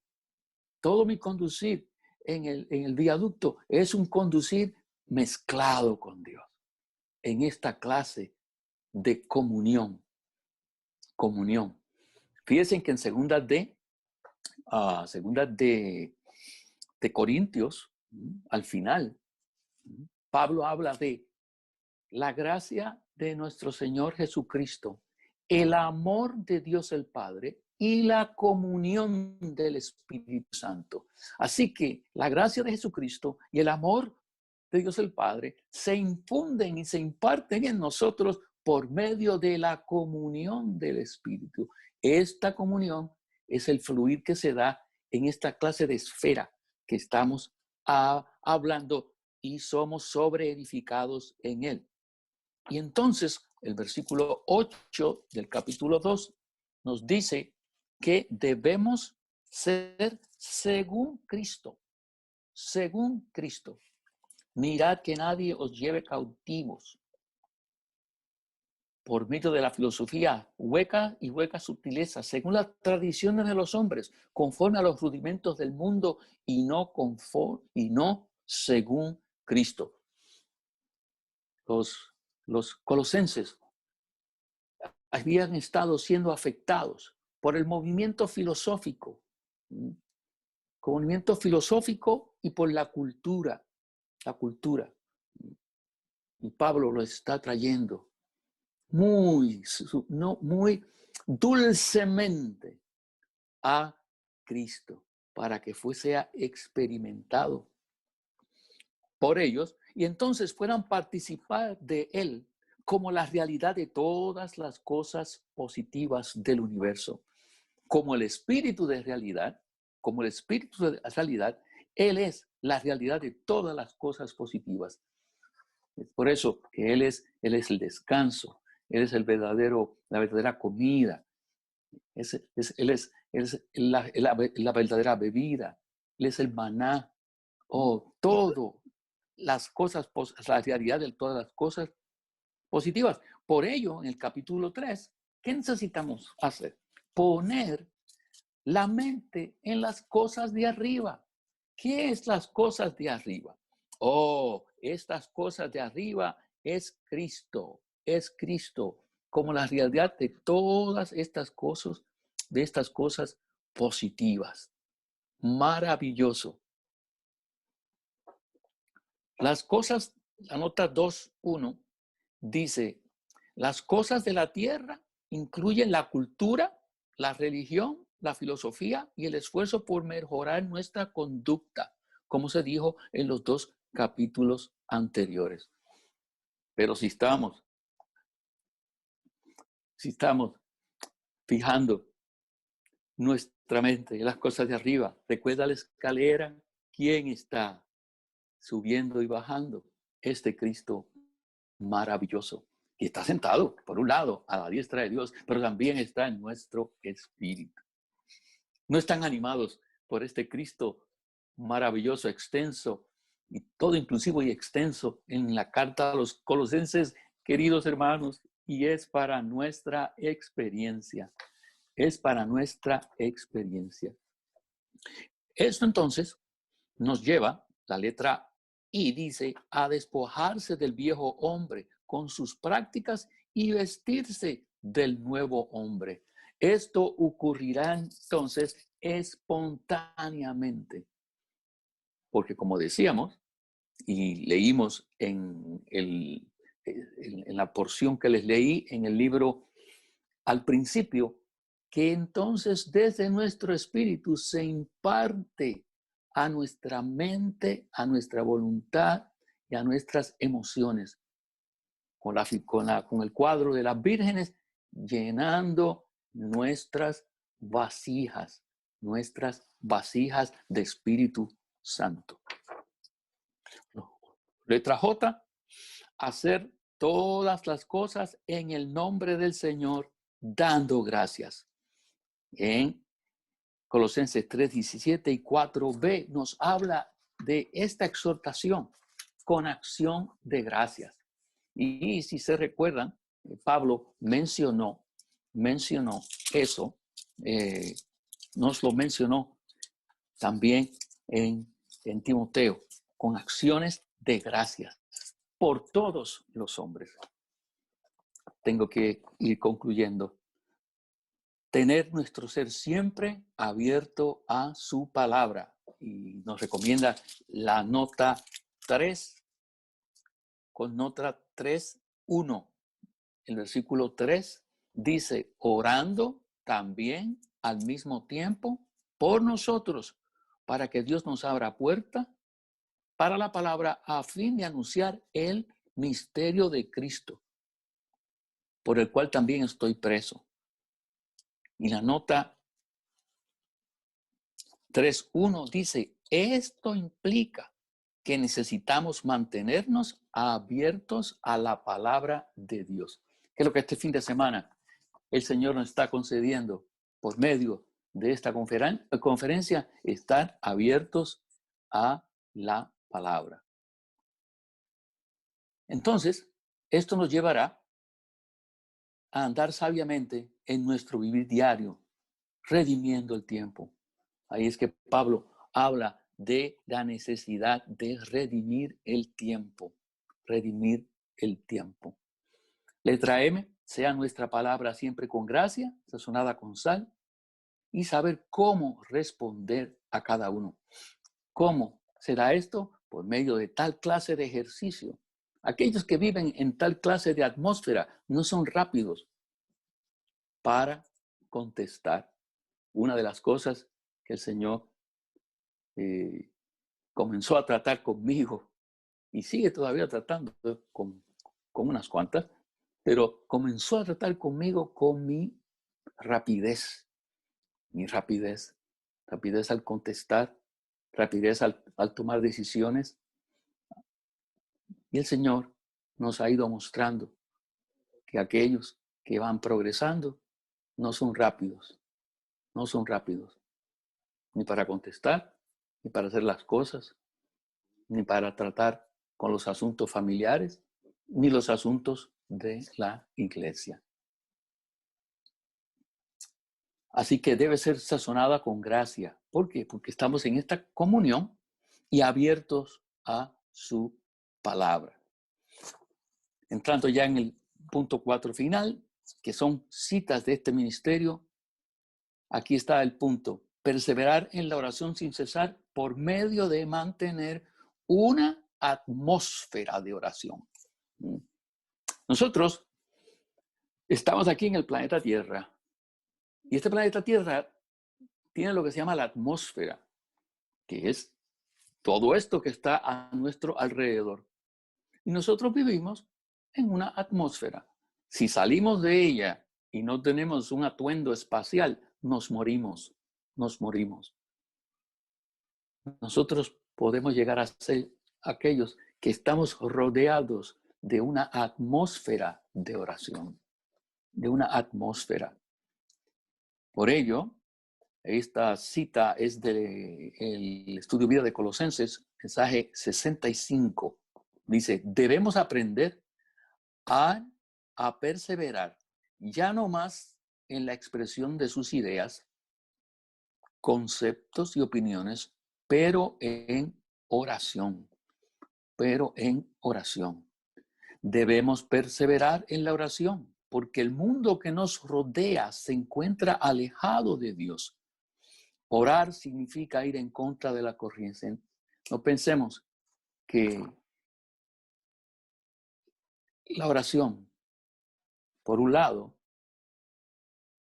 todo mi conducir en el viaducto es un conducir mezclado con Dios, en esta clase de comunión. Fíjense que en segunda de Corintios, al final, Pablo habla de la gracia de nuestro Señor Jesucristo, el amor de Dios el Padre y la comunión del Espíritu Santo. Así que la gracia de Jesucristo y el amor de Dios el Padre se infunden y se imparten en nosotros por medio de la comunión del Espíritu. Esta comunión es el fluir que se da en esta clase de esfera que estamos hablando y somos sobreedificados en él. Y entonces el versículo 8 del capítulo 2 nos dice que debemos ser según Cristo. Según Cristo. Mirad que nadie os lleve cautivos por medio de la filosofía hueca y huecas sutilezas, según las tradiciones de los hombres, conforme a los rudimentos del mundo y no según Cristo. Los colosenses habían estado siendo afectados por el movimiento filosófico y por la cultura. Y Pablo lo está trayendo muy dulcemente a Cristo para que sea experimentado por ellos y entonces puedan participar de él como la realidad de todas las cosas positivas del universo. Como el espíritu de realidad, él es la realidad de todas las cosas positivas. Es por eso que él es el descanso, él es la verdadera comida, él es la verdadera bebida, él es el maná, todo las cosas, la realidad de todas las cosas positivas. Por ello, en el capítulo 3, ¿qué necesitamos hacer? Poner la mente en las cosas de arriba. ¿Qué es las cosas de arriba? Estas cosas de arriba es Cristo como la realidad de todas estas cosas positivas. Maravilloso. Las cosas, la nota 2.1 dice, las cosas de la tierra incluyen la cultura, la religión, la filosofía y el esfuerzo por mejorar nuestra conducta, como se dijo en los 2 capítulos anteriores. Pero si estamos fijando nuestra mente en las cosas de arriba, recuerda la escalera, ¿quién está subiendo y bajando este Cristo maravilloso, que está sentado, por un lado, a la diestra de Dios, pero también está en nuestro espíritu. No están animados por este Cristo maravilloso, extenso, y todo inclusivo y extenso en la carta a los Colosenses, queridos hermanos, y es para nuestra experiencia. Es para nuestra experiencia. Esto entonces nos lleva, la letra I dice, a despojarse del viejo hombre con sus prácticas y vestirse del nuevo hombre. Esto ocurrirá entonces espontáneamente, porque como decíamos y leímos en la porción que les leí en el libro al principio, que entonces desde nuestro espíritu se imparte a nuestra mente, a nuestra voluntad y a nuestras emociones, con el cuadro de las vírgenes, llenando nuestras vasijas de Espíritu Santo. Letra J, hacer todas las cosas en el nombre del Señor, dando gracias. En Colosenses 3:17 y 4b nos habla de esta exhortación con acción de gracias. Y si se recuerdan, Pablo mencionó eso, nos lo mencionó también en Timoteo, con acciones de gracias por todos los hombres. Tengo que ir concluyendo. Tener nuestro ser siempre abierto a su palabra. Y nos recomienda la nota 3, con nota 3:1. El versículo 3 dice, orando también al mismo tiempo por nosotros, para que Dios nos abra puerta para la palabra a fin de anunciar el misterio de Cristo, por el cual también estoy preso. Y la nota 3:1 dice, esto implica que necesitamos mantenernos abiertos a la palabra de Dios. Que es lo que este fin de semana el Señor nos está concediendo por medio de esta conferencia, estar abiertos a la palabra. Entonces, esto nos llevará a andar sabiamente en nuestro vivir diario, redimiendo el tiempo. Ahí es que Pablo habla de la necesidad de redimir el tiempo. Redimir el tiempo. Letra M, sea nuestra palabra siempre con gracia, sazonada con sal, y saber cómo responder a cada uno. ¿Cómo será esto? Por medio de tal clase de ejercicio. Aquellos que viven en tal clase de atmósfera no son rápidos para contestar. Una de las cosas que el Señor comenzó a tratar conmigo y sigue todavía tratando con unas cuantas, pero comenzó a tratar conmigo con mi rapidez al contestar, rapidez al tomar decisiones. Y el Señor nos ha ido mostrando que aquellos que van progresando no son rápidos, ni para contestar, ni para hacer las cosas, ni para tratar con los asuntos familiares, ni los asuntos de la iglesia. Así que debe ser sazonada con gracia. ¿Por qué? Porque estamos en esta comunión y abiertos a su palabra. Entrando ya en el punto 4 final, que son citas de este ministerio, aquí está el punto. Perseverar en la oración sin cesar por medio de mantener una atmósfera de oración. Nosotros estamos aquí en el planeta Tierra. Y este planeta Tierra tiene lo que se llama la atmósfera, que es todo esto que está a nuestro alrededor. Y nosotros vivimos en una atmósfera. Si salimos de ella y no tenemos un atuendo espacial, nos morimos. Nosotros podemos llegar a aquellos que estamos rodeados de una atmósfera de oración, de una atmósfera. Por ello, esta cita es del estudio vida de Colosenses, mensaje 65. Dice, debemos aprender a perseverar, ya no más en la expresión de sus ideas, conceptos y opiniones, pero en oración. Debemos perseverar en la oración, porque el mundo que nos rodea se encuentra alejado de Dios. Orar significa ir en contra de la corriente. No pensemos que la oración, por un lado,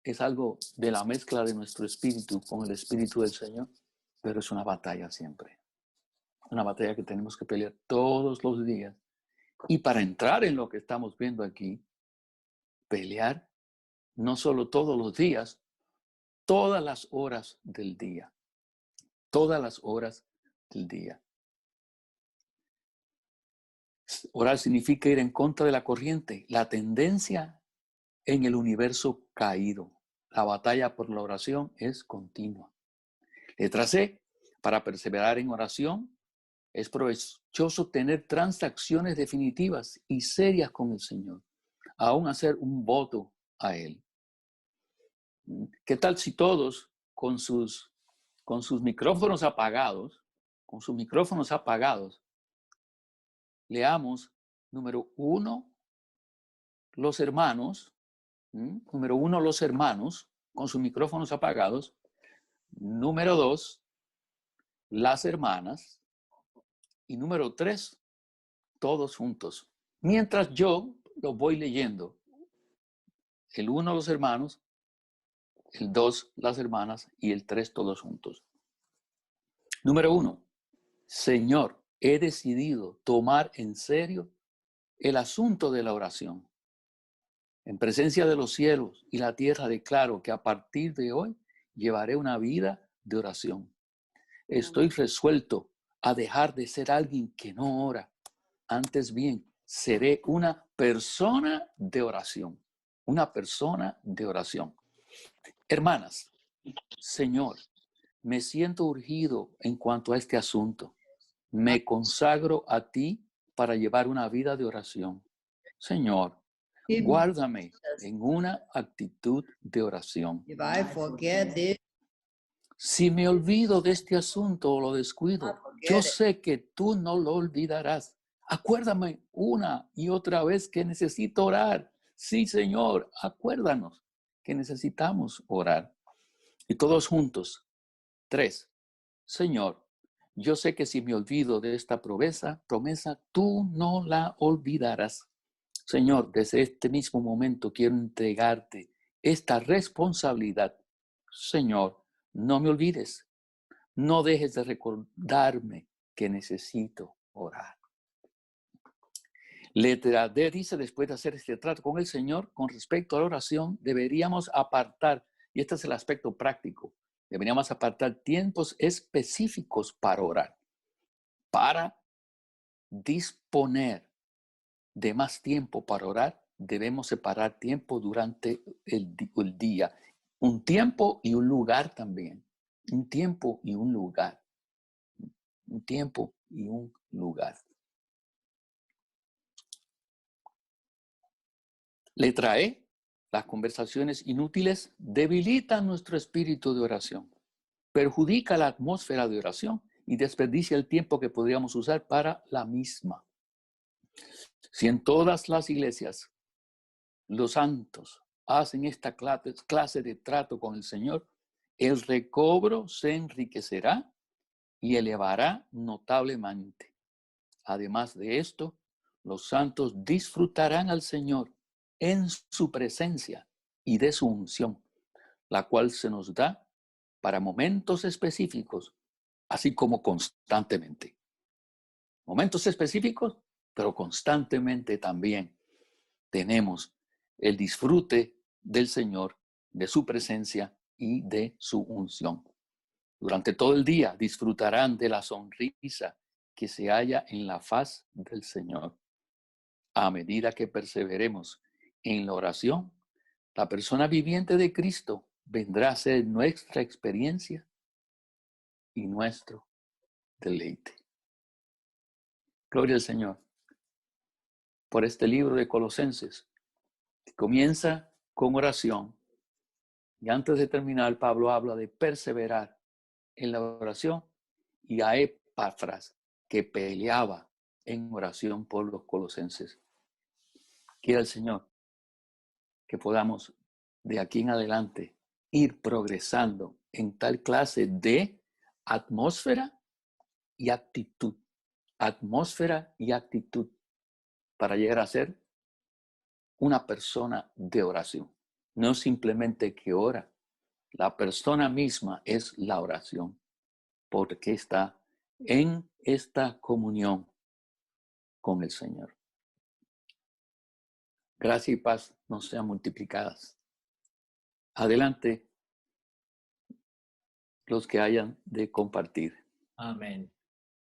es algo de la mezcla de nuestro espíritu con el espíritu del Señor, pero es una batalla siempre. Una batalla que tenemos que pelear todos los días. Y para entrar en lo que estamos viendo aquí, pelear no solo todos los días, todas las horas del día. Todas las horas del día. Orar significa ir en contra de la corriente, la tendencia en el universo caído. La batalla por la oración es continua. Letra C, para perseverar en oración, es provechoso tener transacciones definitivas y serias con el Señor, aún hacer un voto a Él. ¿Qué tal si todos con sus micrófonos apagados, leamos, número uno, los hermanos, con sus micrófonos apagados, número 2, las hermanas, y número 3, todos juntos. Mientras yo lo voy leyendo, el 1, los hermanos, el 2, las hermanas, y el 3, todos juntos. Número 1, Señor, he decidido tomar en serio el asunto de la oración. En presencia de los cielos y la tierra declaro que a partir de hoy llevaré una vida de oración. Estoy resuelto a dejar de ser alguien que no ora. Antes bien, seré una persona de oración. Una persona de oración. Hermanas, Señor, me siento urgido en cuanto a este asunto. Me consagro a ti para llevar una vida de oración. Señor, guárdame en una actitud de oración. Si me olvido de este asunto o lo descuido, yo sé que tú no lo olvidarás. Acuérdame una y otra vez que necesito orar. Sí, Señor, acuérdanos que necesitamos orar. Y todos juntos. 3. Señor, yo sé que si me olvido de esta promesa, tú no la olvidarás. Señor, desde este mismo momento quiero entregarte esta responsabilidad. Señor, no me olvides. No dejes de recordarme que necesito orar. Letra D dice, después de hacer este trato con el Señor, con respecto a la oración, deberíamos apartar, y este es el aspecto práctico, deberíamos apartar tiempos específicos para orar, para disponer de más tiempo para orar. Debemos separar tiempo durante el día, un tiempo y un lugar también, un tiempo y un lugar. Un tiempo y un lugar. Letra E, las conversaciones inútiles debilitan nuestro espíritu de oración, perjudica la atmósfera de oración y desperdicia el tiempo que podríamos usar para la misma. Si en todas las iglesias los santos hacen esta clase de trato con el Señor, el recobro se enriquecerá y elevará notablemente. Además de esto, los santos disfrutarán al Señor en su presencia y de su unción, la cual se nos da para momentos específicos, así como constantemente. Momentos específicos, pero constantemente también tenemos el disfrute del Señor, de su presencia y de su unción. Durante todo el día disfrutarán de la sonrisa que se halla en la faz del Señor. A medida que perseveremos en la oración, la persona viviente de Cristo vendrá a ser nuestra experiencia y nuestro deleite. Gloria al Señor por este libro de Colosenses, que comienza con oración. Y antes de terminar, Pablo habla de perseverar en la oración, y a Epafras, que peleaba en oración por los colosenses. Quiera el Señor que podamos de aquí en adelante ir progresando en tal clase de atmósfera y actitud para llegar a ser una persona de oración. No simplemente que ora, la persona misma es la oración, porque está en esta comunión con el Señor. Gracia y paz nos sean multiplicadas. Adelante los que hayan de compartir. Amén.